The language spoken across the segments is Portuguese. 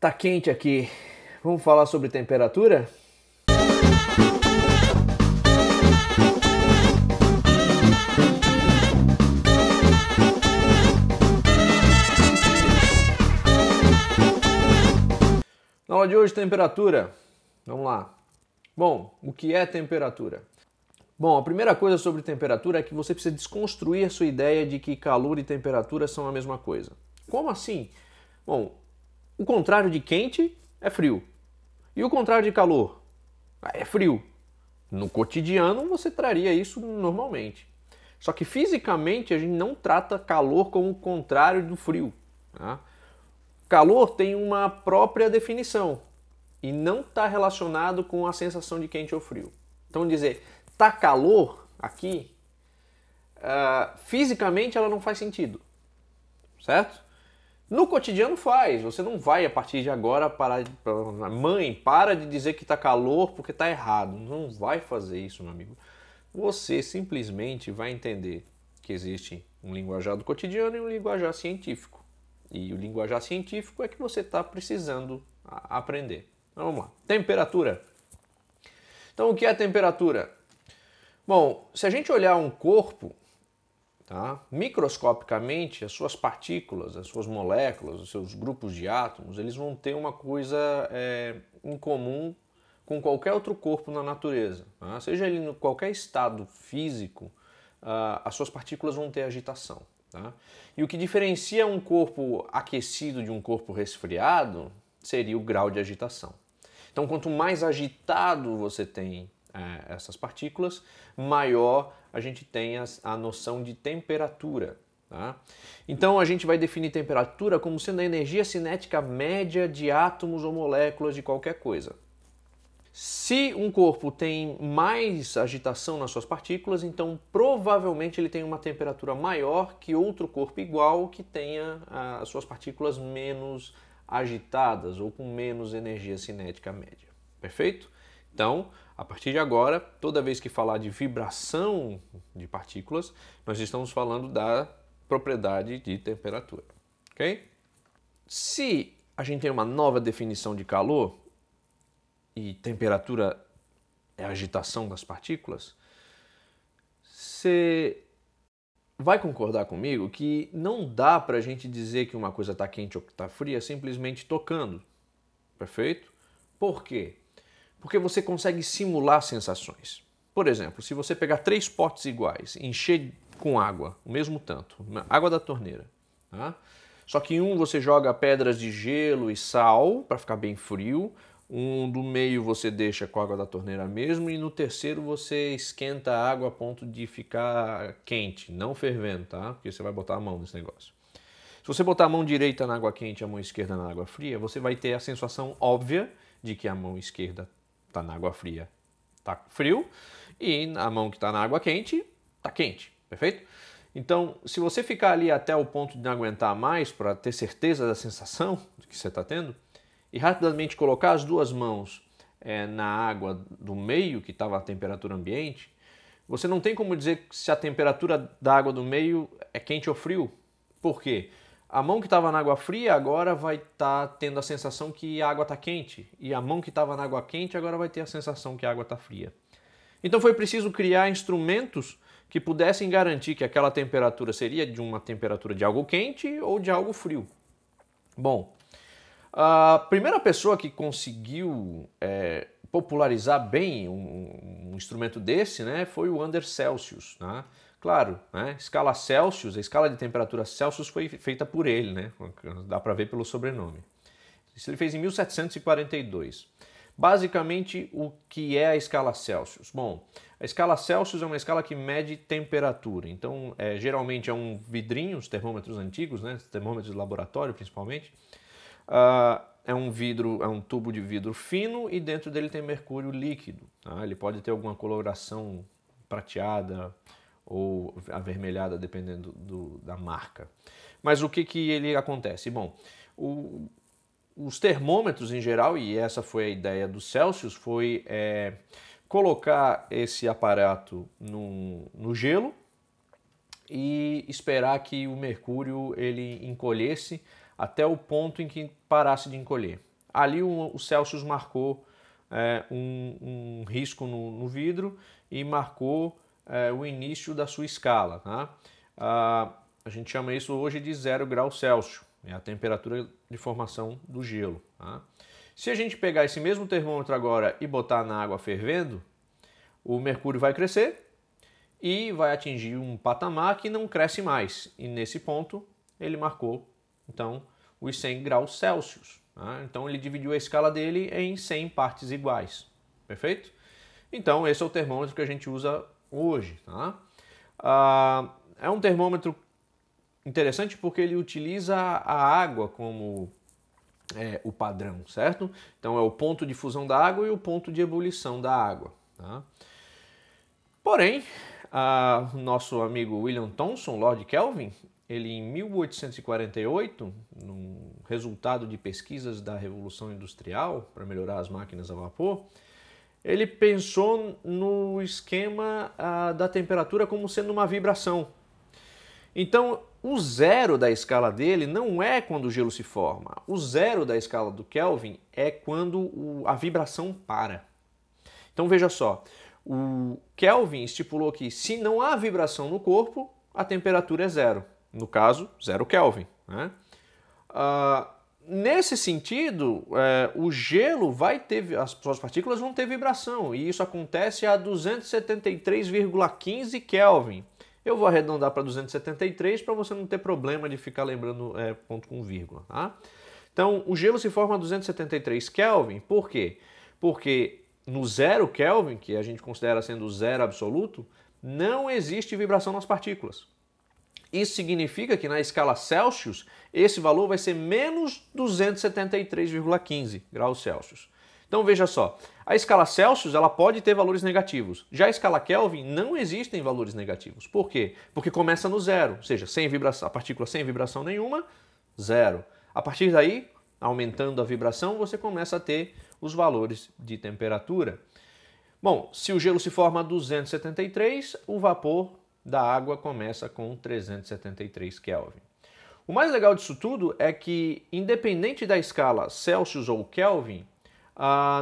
Tá quente aqui. Vamos falar sobre temperatura? Na aula de hoje, temperatura. Vamos lá. Bom, o que é temperatura? Bom, a primeira coisa sobre temperatura é que você precisa desconstruir a sua ideia de que calor e temperatura são a mesma coisa. Como assim? Bom, o contrário de quente é frio. E o contrário de calor é frio. No cotidiano você traria isso normalmente. Só que fisicamente a gente não trata calor como o contrário do frio. Tá? Calor tem uma própria definição e não está relacionado com a sensação de quente ou frio. Então dizer tá calor aqui, fisicamente ela não faz sentido, certo? No cotidiano faz, você não vai a partir de agora parar, mãe, para de dizer que tá calor porque tá errado, não vai fazer isso, meu amigo. Você simplesmente vai entender que existe um linguajar do cotidiano e um linguajar científico. E o linguajar científico é que você está precisando aprender. Então, vamos lá. Temperatura. Então, o que é temperatura? Bom, se a gente olhar um corpo, tá, microscopicamente, as suas partículas, as suas moléculas, os seus grupos de átomos, eles vão ter uma coisa em comum com qualquer outro corpo na natureza. Tá? Seja ele em qualquer estado físico, as suas partículas vão ter agitação. Tá? E o que diferencia um corpo aquecido de um corpo resfriado seria o grau de agitação. Então, quanto mais agitado você tem essas partículas, maior a gente tem a noção de temperatura. Tá? Então, a gente vai definir temperatura como sendo a energia cinética média de átomos ou moléculas de qualquer coisa. Se um corpo tem mais agitação nas suas partículas, então provavelmente ele tem uma temperatura maior que outro corpo igual que tenha as suas partículas menos agitadas ou com menos energia cinética média. Perfeito? Então, a partir de agora, toda vez que falar de vibração de partículas, nós estamos falando da propriedade de temperatura. Ok? Se a gente tem uma nova definição de calor, e temperatura é a agitação das partículas, você vai concordar comigo que não dá para a gente dizer que uma coisa está quente ou que está fria simplesmente tocando. Perfeito? Por quê? Porque você consegue simular sensações. Por exemplo, se você pegar 3 potes iguais e encher com água, o mesmo tanto, água da torneira, tá? Só que em um você joga pedras de gelo e sal para ficar bem frio, um do meio você deixa com a água da torneira mesmo e no terceiro você esquenta a água a ponto de ficar quente, não fervendo, tá? Porque você vai botar a mão nesse negócio. Se você botar a mão direita na água quente e a mão esquerda na água fria, você vai ter a sensação óbvia de que a mão esquerda está na água fria, está frio, e a mão que está na água quente está quente, perfeito? Então, se você ficar ali até o ponto de não aguentar mais para ter certeza da sensação que você está tendo, e rapidamente colocar as duas mãos na água do meio, que estava a temperatura ambiente, você não tem como dizer se a temperatura da água do meio é quente ou frio. Por quê? A mão que estava na água fria agora vai estar tendo a sensação que a água está quente, e a mão que estava na água quente agora vai ter a sensação que a água está fria. Então foi preciso criar instrumentos que pudessem garantir que aquela temperatura seria de uma temperatura de algo quente ou de algo frio. Bom, a primeira pessoa que conseguiu popularizar bem um instrumento desse, né, foi o Anders Celsius. Né? Claro, né, escala Celsius, a escala de temperatura Celsius foi feita por ele, né? Dá para ver pelo sobrenome. Isso ele fez em 1742. Basicamente, o que é a escala Celsius? Bom, a escala Celsius é uma escala que mede temperatura. Então, geralmente é um vidrinho, os termômetros antigos, né, termômetros de laboratório principalmente. É um tubo de vidro fino e dentro dele tem mercúrio líquido. Tá? Ele pode ter alguma coloração prateada ou avermelhada, dependendo da marca. Mas o que ele acontece? Bom, os termômetros em geral, e essa foi a ideia do Celsius, foi colocar esse aparato no gelo e esperar que o mercúrio ele encolhesse até o ponto em que parasse de encolher. ali o Celsius marcou um risco no vidro e marcou o início da sua escala. Tá? A gente chama isso hoje de 0 graus Celsius, é a temperatura de formação do gelo. Tá? Se a gente pegar esse mesmo termômetro agora e botar na água fervendo, o mercúrio vai crescer e vai atingir um patamar que não cresce mais. E nesse ponto ele marcou, então, os 100 graus Celsius. Tá? Então ele dividiu a escala dele em 100 partes iguais. Perfeito? Então esse é o termômetro que a gente usa hoje. Tá? É um termômetro interessante porque ele utiliza a água como o padrão, certo? Então é o ponto de fusão da água e o ponto de ebulição da água. Tá? Porém, o nosso amigo William Thomson, Lord Kelvin, ele em 1848, num resultado de pesquisas da Revolução Industrial para melhorar as máquinas a vapor, ele pensou no esquema da temperatura como sendo uma vibração. Então, o zero da escala dele não é quando o gelo se forma. O zero da escala do Kelvin é quando a vibração para. Então, veja só. O Kelvin estipulou que se não há vibração no corpo, a temperatura é zero. No caso, 0 Kelvin. Né? Nesse sentido, o gelo vai ter, as suas partículas vão ter vibração, e isso acontece a 273,15 Kelvin. Eu vou arredondar para 273 para você não ter problema de ficar lembrando ponto com vírgula. Tá? Então, o gelo se forma a 273 Kelvin, por quê? Porque no 0 Kelvin, que a gente considera sendo zero absoluto, não existe vibração nas partículas. Isso significa que na escala Celsius, esse valor vai ser menos 273,15 graus Celsius. Então veja só, a escala Celsius ela pode ter valores negativos. Já a escala Kelvin não existem valores negativos. Por quê? Porque começa no zero, ou seja, sem vibração, a partícula sem vibração nenhuma, zero. A partir daí, aumentando a vibração, você começa a ter os valores de temperatura. Bom, se o gelo se forma a 273, o vapor da água começa com 373 Kelvin. O mais legal disso tudo é que, independente da escala Celsius ou Kelvin,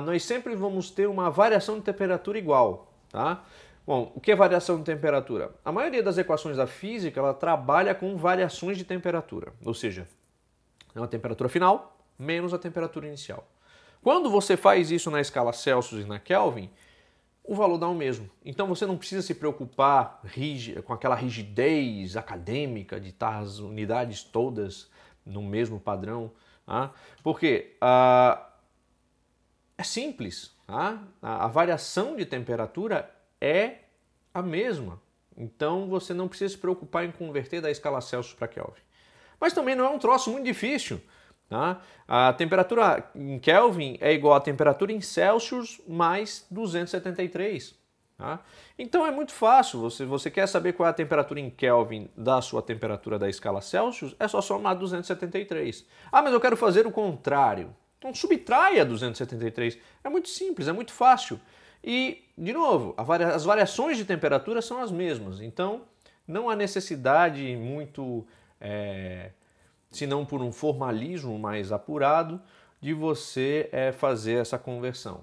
nós sempre vamos ter uma variação de temperatura igual. Tá? Bom, o que é variação de temperatura? A maioria das equações da física ela trabalha com variações de temperatura, ou seja, é uma temperatura final menos a temperatura inicial. Quando você faz isso na escala Celsius e na Kelvin, o valor dá o mesmo. Então você não precisa se preocupar com aquela rigidez acadêmica de estar as unidades todas no mesmo padrão. Tá? Porque é simples. Tá? A variação de temperatura é a mesma. Então você não precisa se preocupar em converter da escala Celsius para Kelvin. Mas também não é um troço muito difícil. Tá? A temperatura em Kelvin é igual à temperatura em Celsius mais 273. Tá? Então é muito fácil. Você quer saber qual é a temperatura em Kelvin da sua temperatura da escala Celsius, é só somar 273. Mas eu quero fazer o contrário. Então subtraia 273. É muito simples, é muito fácil. E, de novo, as variações de temperatura são as mesmas. Então não há necessidade muito... se não por um formalismo mais apurado, de você fazer essa conversão.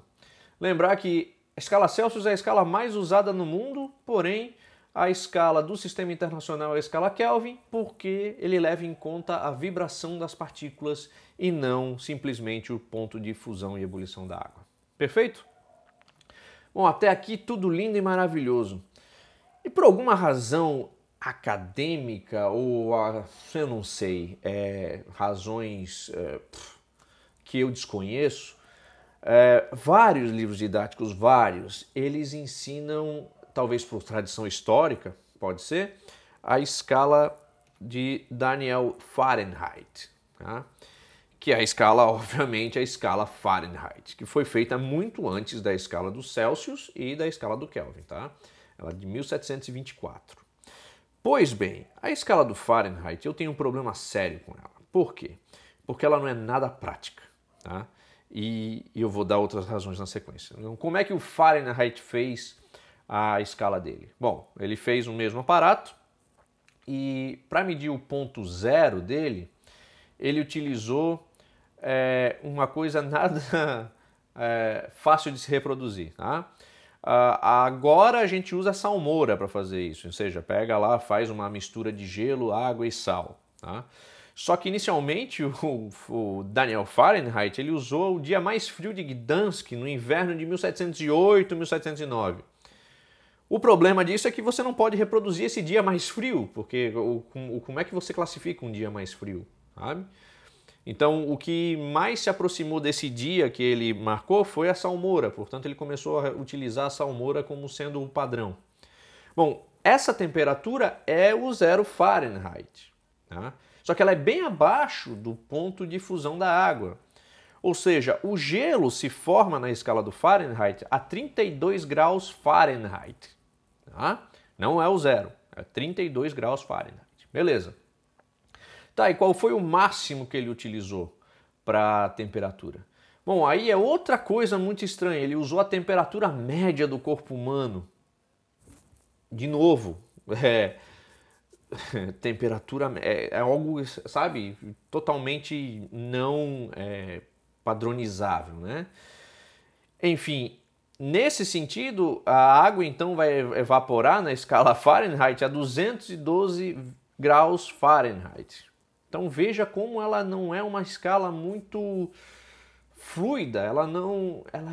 Lembrar que a escala Celsius é a escala mais usada no mundo, porém a escala do Sistema Internacional é a escala Kelvin, porque ele leva em conta a vibração das partículas e não simplesmente o ponto de fusão e ebulição da água. Perfeito? Bom, até aqui tudo lindo e maravilhoso. E por alguma razão acadêmica ou, eu não sei, razões que eu desconheço, vários livros didáticos, eles ensinam, talvez por tradição histórica, pode ser, a escala de Daniel Fahrenheit, tá? Que é a escala, obviamente, a escala Fahrenheit, que foi feita muito antes da escala do Celsius e da escala do Kelvin, tá? Ela é de 1724. Pois bem, a escala do Fahrenheit eu tenho um problema sério com ela. Por quê? Porque ela não é nada prática. Tá? E eu vou dar outras razões na sequência. Então, como é que o Fahrenheit fez a escala dele? Bom, ele fez o mesmo aparato e para medir o ponto zero dele, ele utilizou uma coisa nada fácil de se reproduzir, tá? Agora a gente usa salmoura para fazer isso, ou seja, pega lá, faz uma mistura de gelo, água e sal, tá? Só que inicialmente o Daniel Fahrenheit ele usou o dia mais frio de Gdansk no inverno de 1708, 1709. O problema disso é que você não pode reproduzir esse dia mais frio, porque como é que você classifica um dia mais frio, sabe? Então, o que mais se aproximou desse dia que ele marcou foi a salmoura, portanto ele começou a utilizar a salmoura como sendo o padrão. Bom, essa temperatura é o 0 Fahrenheit, tá? Só que ela é bem abaixo do ponto de fusão da água. Ou seja, o gelo se forma na escala do Fahrenheit a 32 graus Fahrenheit. Tá? Não é o 0, é 32 graus Fahrenheit. Beleza. Tá, e qual foi o máximo que ele utilizou para a temperatura? Bom, aí é outra coisa muito estranha. Ele usou a temperatura média do corpo humano. De novo, temperatura é algo, sabe, totalmente não padronizável, né? Enfim, nesse sentido, a água então vai evaporar na escala Fahrenheit a 212 graus Fahrenheit. Então veja como ela não é uma escala muito fluida, ela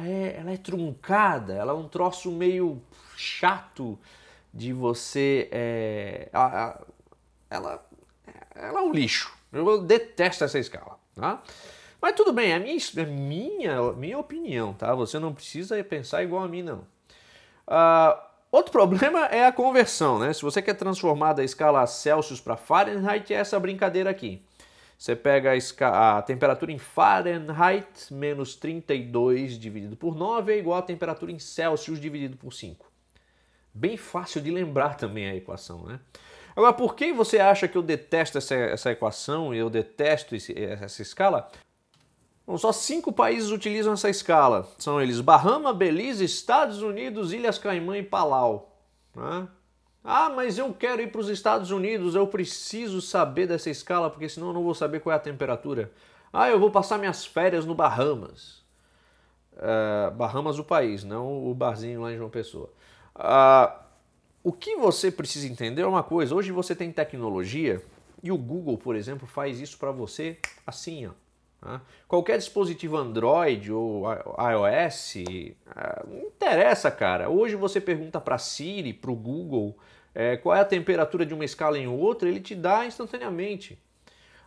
é truncada, ela é um troço meio chato de você... ela é um lixo. Eu detesto essa escala, tá? Mas tudo bem, é minha opinião, tá? Você não precisa pensar igual a mim, não. Outro problema é a conversão, né? Se você quer transformar da escala Celsius para Fahrenheit, é essa brincadeira aqui. Você pega a temperatura em Fahrenheit menos 32 dividido por 9 é igual a temperatura em Celsius dividido por 5. Bem fácil de lembrar também a equação, né? Agora, por que você acha que eu detesto essa equação e eu detesto essa escala? Bom, só 5 países utilizam essa escala. São eles Bahama, Belize, Estados Unidos, Ilhas Caimã e Palau. Né? Ah, mas eu quero ir para os Estados Unidos, eu preciso saber dessa escala, porque senão eu não vou saber qual é a temperatura. Ah, eu vou passar minhas férias no Bahamas. Bahamas o país, não o barzinho lá em João Pessoa. O que você precisa entender é uma coisa. Hoje você tem tecnologia e o Google, por exemplo, faz isso para você assim, ó. Tá? Qualquer dispositivo Android ou iOS, não interessa, cara. Hoje você pergunta para Siri, para o Google, qual é a temperatura de uma escala em outra, ele te dá instantaneamente.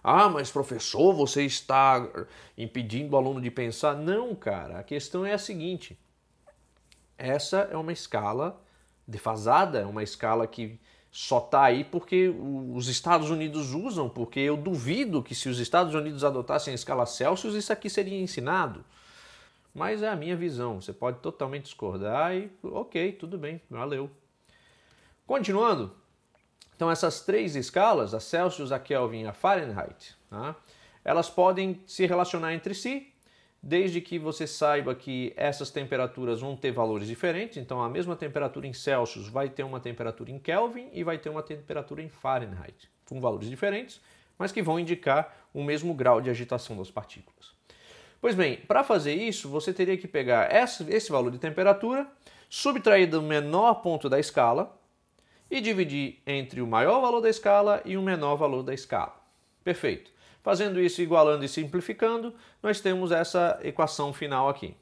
Ah, mas professor, você está impedindo o aluno de pensar? Não, cara. A questão é a seguinte. Essa é uma escala defasada, é uma escala que só está aí porque os Estados Unidos usam, porque eu duvido que se os Estados Unidos adotassem a escala Celsius, isso aqui seria ensinado. Mas é a minha visão, você pode totalmente discordar e ok, tudo bem, valeu. Continuando, então essas 3 escalas, a Celsius, a Kelvin e a Fahrenheit, tá? Elas podem se relacionar entre si, desde que você saiba que essas temperaturas vão ter valores diferentes. Então a mesma temperatura em Celsius vai ter uma temperatura em Kelvin e vai ter uma temperatura em Fahrenheit, com valores diferentes, mas que vão indicar o mesmo grau de agitação das partículas. Pois bem, para fazer isso, você teria que pegar esse valor de temperatura, subtrair do menor ponto da escala e dividir entre o maior valor da escala e o menor valor da escala. Perfeito. Fazendo isso, igualando e simplificando, nós temos essa equação final aqui.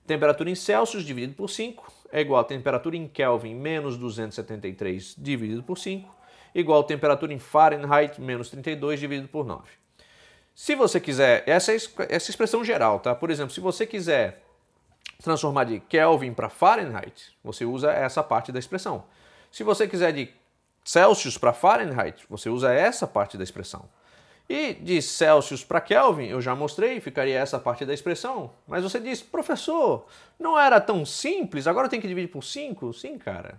Temperatura em Celsius dividido por 5 é igual a temperatura em Kelvin menos 273 dividido por 5, igual a temperatura em Fahrenheit menos 32 dividido por 9. Se você quiser, essa é essa expressão geral, tá? Por exemplo, se você quiser transformar de Kelvin para Fahrenheit, você usa essa parte da expressão. Se você quiser de Celsius para Fahrenheit, você usa essa parte da expressão. E de Celsius para Kelvin, eu já mostrei, ficaria essa parte da expressão. Mas você diz, professor, não era tão simples, agora tem que dividir por 5? Sim, cara.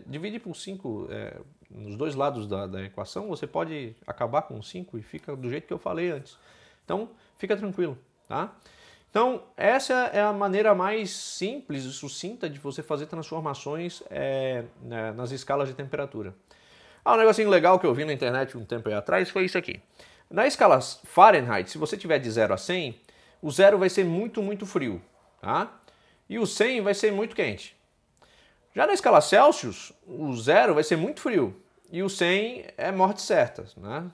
Dividir por 5 nos dois lados da equação, você pode acabar com 5 e fica do jeito que eu falei antes. Então, fica tranquilo, tá? Então, essa é a maneira mais simples e sucinta de você fazer transformações nas escalas de temperatura. Um negocinho legal que eu vi na internet um tempo atrás foi isso aqui. Na escala Fahrenheit, se você tiver de 0 a 100, o 0 vai ser muito, muito frio, tá? E o 100 vai ser muito quente. Já na escala Celsius, o 0 vai ser muito frio e o 100 é morte certa, né?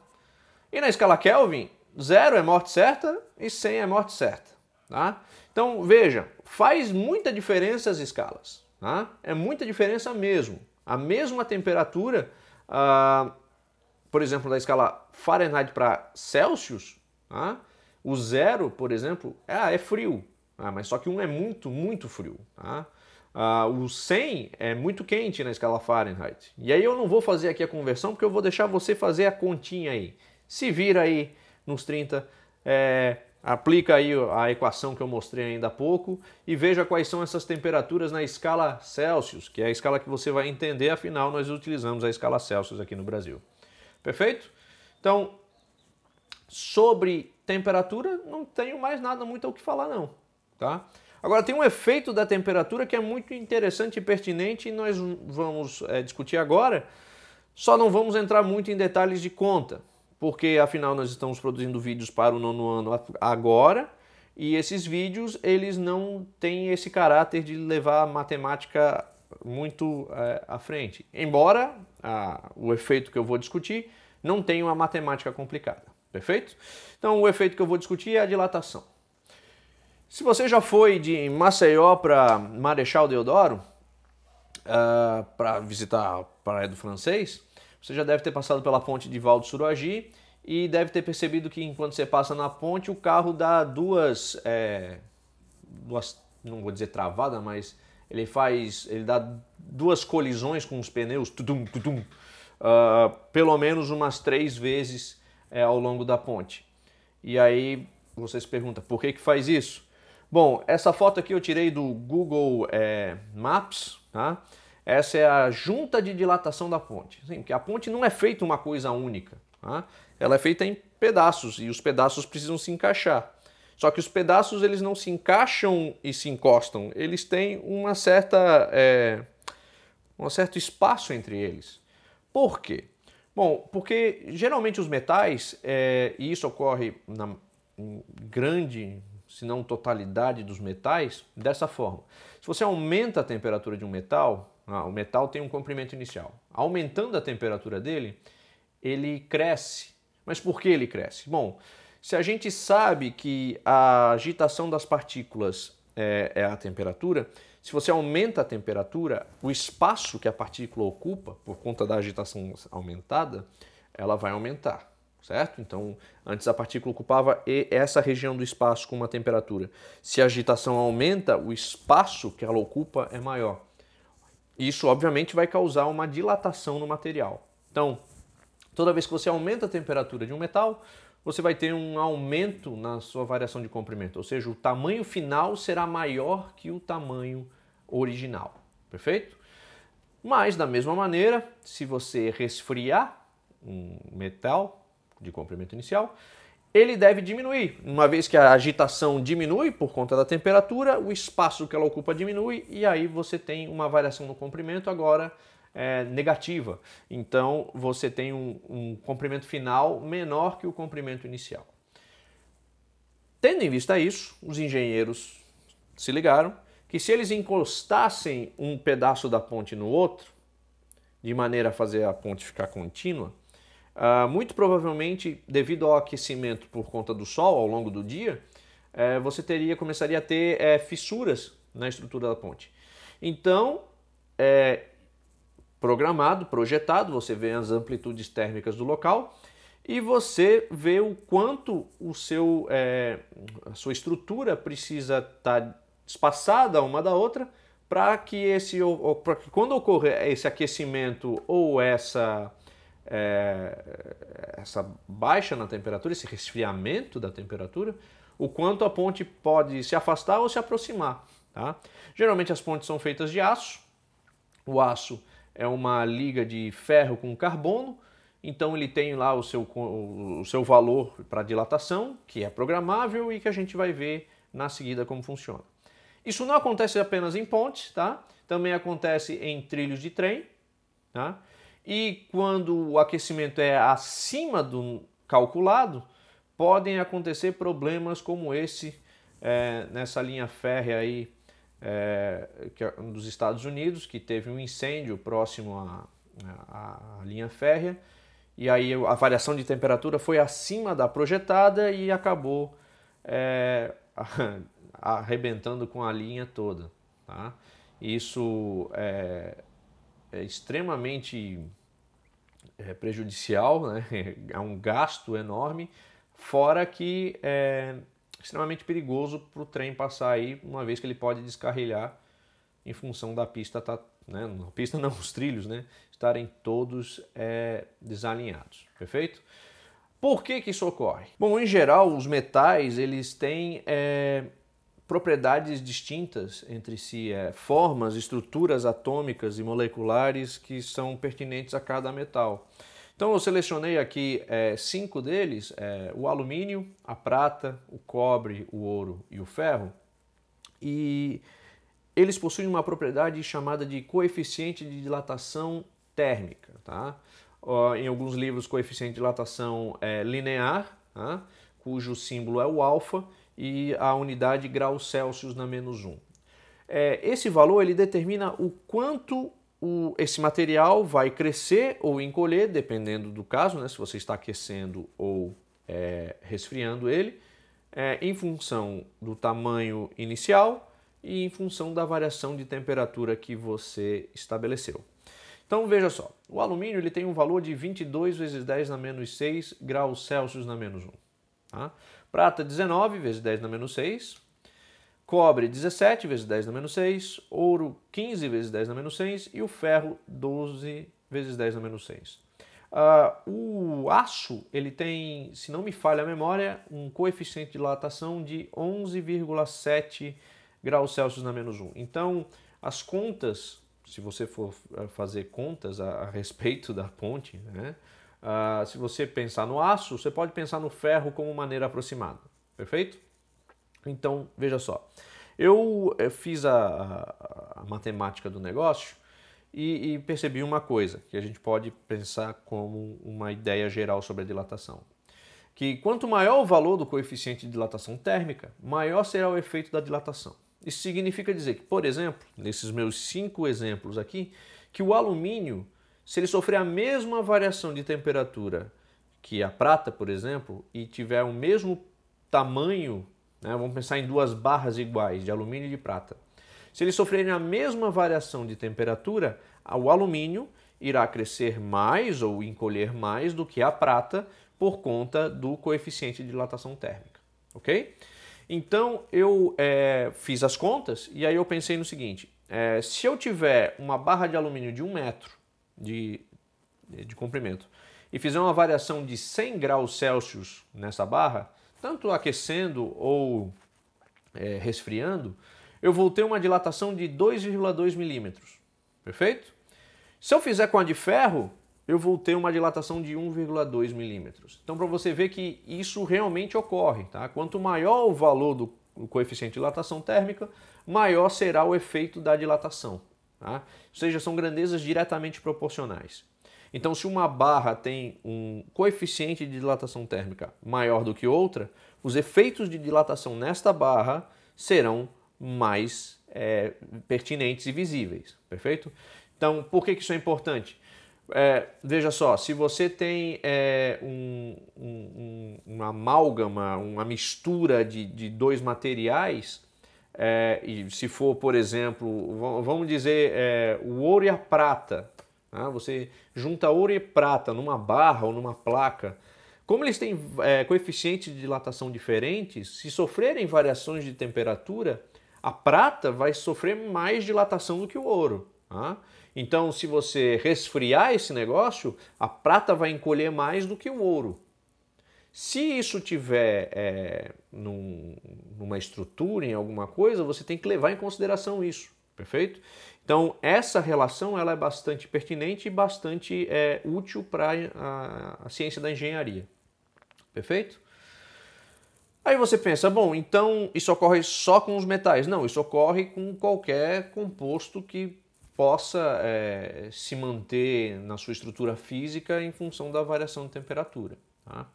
E na escala Kelvin, 0 é morte certa e 100 é morte certa, tá? Então, veja, faz muita diferença as escalas, tá? É muita diferença mesmo. A mesma temperatura, por exemplo, da escala Fahrenheit para Celsius, tá? O 0, por exemplo, é frio, tá? Mas só que um é muito, muito frio, tá? O 100 é muito quente na escala Fahrenheit. E aí eu não vou fazer aqui a conversão, porque eu vou deixar você fazer a continha aí. Se vira aí nos 30, aplica aí a equação que eu mostrei ainda há pouco e veja quais são essas temperaturas na escala Celsius, que é a escala que você vai entender, afinal nós utilizamos a escala Celsius aqui no Brasil. Perfeito? Então, sobre temperatura, não tenho mais nada muito o que falar não, tá? Agora, tem um efeito da temperatura que é muito interessante e pertinente e nós vamos discutir agora, só não vamos entrar muito em detalhes de conta, porque afinal nós estamos produzindo vídeos para o 9º ano agora e esses vídeos eles não têm esse caráter de levar a matemática muito à frente, embora o efeito que eu vou discutir não tenha uma matemática complicada, perfeito? Então o efeito que eu vou discutir é a dilatação. Se você já foi de Maceió para Marechal Deodoro, para visitar a Praia do Francês, você já deve ter passado pela ponte de Val do Suruagi e deve ter percebido que enquanto você passa na ponte, o carro dá duas não vou dizer travada, mas ele dá duas colisões com os pneus, pelo menos umas 3 vezes ao longo da ponte. E aí você se pergunta, por que faz isso? Bom, essa foto aqui eu tirei do Google Maps, tá? Essa é a junta de dilatação da ponte. Sim, porque a ponte não é feita uma coisa única, tá? Ela é feita em pedaços e os pedaços precisam se encaixar. Só que os pedaços eles não se encaixam e se encostam, eles têm um certo espaço entre eles. Por quê? Bom, porque geralmente os metais, e isso ocorre em grande, se não totalidade dos metais, dessa forma. Se você aumenta a temperatura de um metal, o metal tem um comprimento inicial. Aumentando a temperatura dele, ele cresce. Mas por que ele cresce? Bom, se a gente sabe que a agitação das partículas é a temperatura, se você aumenta a temperatura, o espaço que a partícula ocupa, por conta da agitação aumentada, ela vai aumentar. Certo? Então, antes a partícula ocupava essa região do espaço com uma temperatura. Se a agitação aumenta, o espaço que ela ocupa é maior. Isso, obviamente, vai causar uma dilatação no material. Então, toda vez que você aumenta a temperatura de um metal, você vai ter um aumento na sua variação de comprimento. Ou seja, o tamanho final será maior que o tamanho original. Perfeito? Mas, da mesma maneira, se você resfriar um metal de comprimento inicial, ele deve diminuir. Uma vez que a agitação diminui por conta da temperatura, o espaço que ela ocupa diminui e aí você tem uma variação no comprimento agora negativa. Então você tem um comprimento final menor que o comprimento inicial. Tendo em vista isso, os engenheiros se ligaram que se eles encostassem um pedaço da ponte no outro, de maneira a fazer a ponte ficar contínua, muito provavelmente, devido ao aquecimento por conta do sol ao longo do dia, você começaria a ter fissuras na estrutura da ponte. Então, projetado, você vê as amplitudes térmicas do local e você vê o quanto a sua estrutura precisa estar espaçada uma da outra para que quando ocorrer esse aquecimento ou essa baixa na temperatura, esse resfriamento da temperatura, o quanto a ponte pode se afastar ou se aproximar. Tá? Geralmente as pontes são feitas de aço. O aço é uma liga de ferro com carbono, então ele tem lá o seu valor para dilatação, que é programável e que a gente vai ver na seguida como funciona. Isso não acontece apenas em pontes, tá? Também acontece em trilhos de trem, tá? E quando o aquecimento é acima do calculado, podem acontecer problemas como esse nessa linha férrea aí dos Estados Unidos, que teve um incêndio próximo à linha férrea, e aí a variação de temperatura foi acima da projetada e acabou arrebentando com a linha toda. Tá? Isso é extremamente prejudicial, né? É um gasto enorme, fora que é extremamente perigoso para o trem passar aí, uma vez que ele pode descarrilhar em função da pista, né? A pista não, os trilhos, né? Estarem todos desalinhados, perfeito? Por que isso ocorre? Bom, em geral, os metais eles têm propriedades distintas entre si, formas, estruturas atômicas e moleculares que são pertinentes a cada metal. Então eu selecionei aqui 5 deles, o alumínio, a prata, o cobre, o ouro e o ferro, e eles possuem uma propriedade chamada de coeficiente de dilatação térmica. Tá? Em alguns livros, coeficiente de dilatação linear, tá? Cujo símbolo é o alfa, e a unidade graus Celsius na -1. Esse valor ele determina o quanto esse material vai crescer ou encolher, dependendo do caso, né, se você está aquecendo ou resfriando ele, em função do tamanho inicial e em função da variação de temperatura que você estabeleceu. Então veja só, o alumínio ele tem um valor de 22 vezes 10 na -6 graus Celsius na -1. Tá? Prata 19 vezes 10 na -6, cobre 17 vezes 10 na -6, ouro 15 vezes 10 na -6 e o ferro 12 vezes 10 na -6. O aço ele tem, se não me falha a memória, um coeficiente de dilatação de 11,7 graus Celsius na -1. Então, as contas, se você for fazer contas a respeito da ponte, né? Se você pensar no aço, você pode pensar no ferro como maneira aproximada, perfeito? Então, veja só, eu fiz a matemática do negócio e percebi uma coisa, que a gente pode pensar como uma ideia geral sobre a dilatação. Que quanto maior o valor do coeficiente de dilatação térmica, maior será o efeito da dilatação. Isso significa dizer que, por exemplo, nesses meus 5 exemplos aqui, que o alumínio, se ele sofrer a mesma variação de temperatura que a prata, por exemplo, e tiver o mesmo tamanho, né, vamos pensar em 2 barras iguais de alumínio e de prata. Se eles sofrerem a mesma variação de temperatura, o alumínio irá crescer mais ou encolher mais do que a prata por conta do coeficiente de dilatação térmica, ok? Então eu fiz as contas e aí eu pensei no seguinte, se eu tiver uma barra de alumínio de 1 metro de comprimento e fizer uma variação de 100 graus Celsius nessa barra, tanto aquecendo ou resfriando, eu vou ter uma dilatação de 2,2 milímetros, perfeito? Se eu fizer com a de ferro, eu vou ter uma dilatação de 1,2 milímetros. Então, para você ver que isso realmente ocorre, tá? Quanto maior o valor do coeficiente de dilatação térmica, maior será o efeito da dilatação. Tá? Ou seja, são grandezas diretamente proporcionais. Então, se uma barra tem um coeficiente de dilatação térmica maior do que outra, os efeitos de dilatação nesta barra serão mais pertinentes e visíveis, perfeito? Então, por que isso é importante? Veja só, se você tem uma amálgama, uma mistura de 2 materiais, e se for, por exemplo, vamos dizer, o ouro e a prata, tá? Você junta ouro e prata numa barra ou numa placa, como eles têm coeficientes de dilatação diferentes, se sofrerem variações de temperatura, a prata vai sofrer mais dilatação do que o ouro. Tá? Então, se você resfriar esse negócio, a prata vai encolher mais do que o ouro. Se isso tiver numa estrutura, em alguma coisa, você tem que levar em consideração isso, perfeito? Então, essa relação ela é bastante pertinente e bastante útil para a ciência da engenharia, perfeito? Aí você pensa, bom, então isso ocorre só com os metais? Não, isso ocorre com qualquer composto que possa se manter na sua estrutura física em função da variação de temperatura. Tá?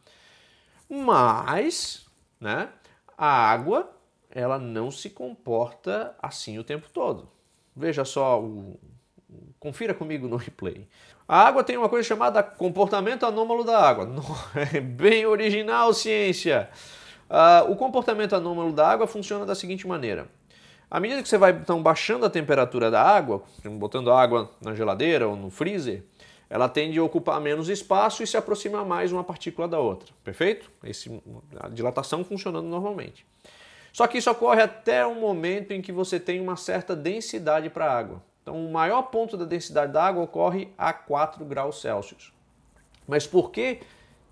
Mas, né, a água, ela não se comporta assim o tempo todo. Veja só, confira comigo no replay. A água tem uma coisa chamada comportamento anômalo da água. É bem original, ciência. O comportamento anômalo da água funciona da seguinte maneira. À medida que você vai então, baixando a temperatura da água, botando a água na geladeira ou no freezer, ela tende a ocupar menos espaço e se aproxima mais uma partícula da outra. Perfeito? A dilatação funcionando normalmente. Só que isso ocorre até um momento em que você tem uma certa densidade para a água. Então, o maior ponto da densidade da água ocorre a 4 graus Celsius. Mas por que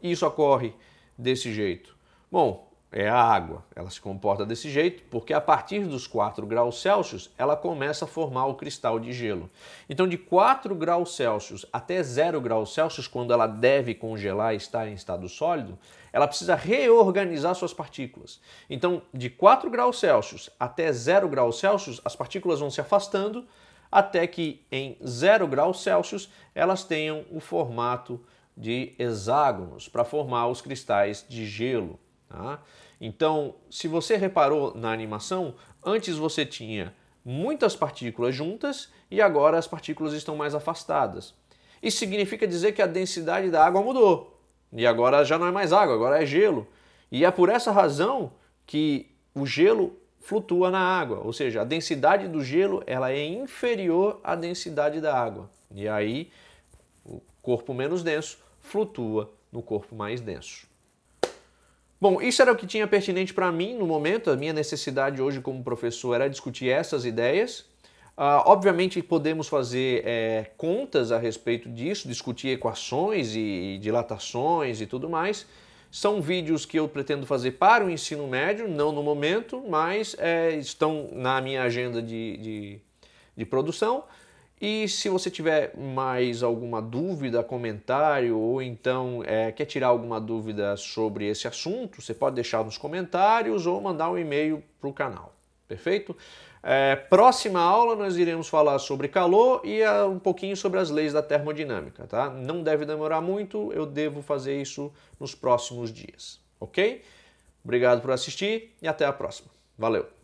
isso ocorre desse jeito? Bom, é a água. Ela se comporta desse jeito porque a partir dos 4 graus Celsius ela começa a formar o cristal de gelo. Então, de 4 graus Celsius até 0 graus Celsius, quando ela deve congelar e estar em estado sólido, ela precisa reorganizar suas partículas. Então, de 4 graus Celsius até 0 graus Celsius, as partículas vão se afastando até que em 0 graus Celsius elas tenham o formato de hexágonos para formar os cristais de gelo. Tá? Então, se você reparou na animação, antes você tinha muitas partículas juntas e agora as partículas estão mais afastadas. Isso significa dizer que a densidade da água mudou. E agora já não é mais água, agora é gelo. E é por essa razão que o gelo flutua na água, ou seja, a densidade do gelo ela é inferior à densidade da água. E aí o corpo menos denso flutua no corpo mais denso. Bom, isso era o que tinha pertinente para mim no momento. A minha necessidade hoje como professor era discutir essas ideias. Obviamente podemos fazer contas a respeito disso, discutir equações e dilatações e tudo mais. São vídeos que eu pretendo fazer para o ensino médio, não no momento, mas estão na minha agenda de produção. E se você tiver mais alguma dúvida, comentário, ou então quer tirar alguma dúvida sobre esse assunto, você pode deixar nos comentários ou mandar um e-mail para o canal. Perfeito? Próxima aula nós iremos falar sobre calor e um pouquinho sobre as leis da termodinâmica, tá? Não deve demorar muito, eu devo fazer isso nos próximos dias, ok? Obrigado por assistir e até a próxima. Valeu!